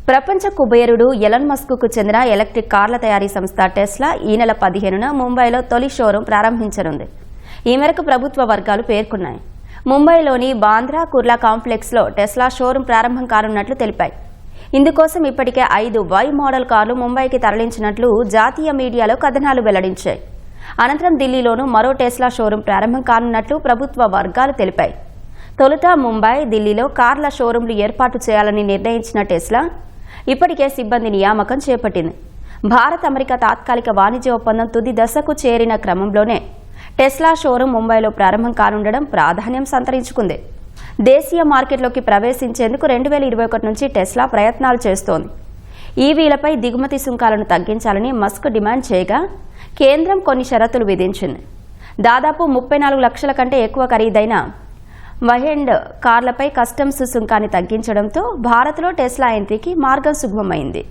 ప్రపంచ కుబేరుడు ఎలన్ మస్క్కు చెందిన ఎలక్ట్రిక్ కార్ల తయారీ సంస్థ టెస్లా ఈ నెల 15న ముంబైలో తొలి షోరూం ప్రారంభించనుంది. ఈ మేరకు ప్రభుత్వ వర్గాలు పేర్కొన్నాయి. ముంబైలోని బాంద్రా కుర్లా కాంప్లెక్స్లో టెస్లా షోరూం ప్రారంభం కానున్నట్లు తెలిపాయి. ఇందుకోసం ఇప్పటికే 5 వై మోడల్ కార్లు ముంబైకి తరలించినట్లు జాతీయ మీడియాలో కథనాలు వెల్లడించాయి. అనంతరం ఢిల్లీలోనూ మరో టెస్లా షోరూం ప్రారంభం కానున్నట్లు ప్రభుత్వ వర్గాలు తెలిపాయి. తొలుత ముంబై, ఢిల్లీలో కార్ల షోరూంలు ఏర్పాటు చేయాలని నిర్ణయించిన టెస్లా ఇప్పటికే సిబ్బంది నియామకం చేపట్టింది. భారత్ అమెరికా తాత్కాలిక వాణిజ్య ఒప్పందం తుది దశకు చేరిన క్రమంలోనే టెస్లా షోరూం ముంబైలో ప్రారంభం కానుండడం ప్రాధాన్యం సంతరించుకుంది. దేశీయ మార్కెట్లోకి ప్రవేశించేందుకు 2021 నుంచి టెస్లా ప్రయత్నాలు చేస్తోంది. ఈవీలపై దిగుమతి సుంకాలను తగ్గించాలని మస్క్ డిమాండ్ చేయగా కేంద్రం కొన్ని షరతులు విధించింది. దాదాపు 34 లక్షల కంటే ఎక్కువ ఖరీదైన వహెండ్ కార్లపై కస్టమ్స్ సుంకాన్ని తగ్గించడంతో భారత్లో టెస్లా ఎంట్రీకి మార్గం సుగమమైంది.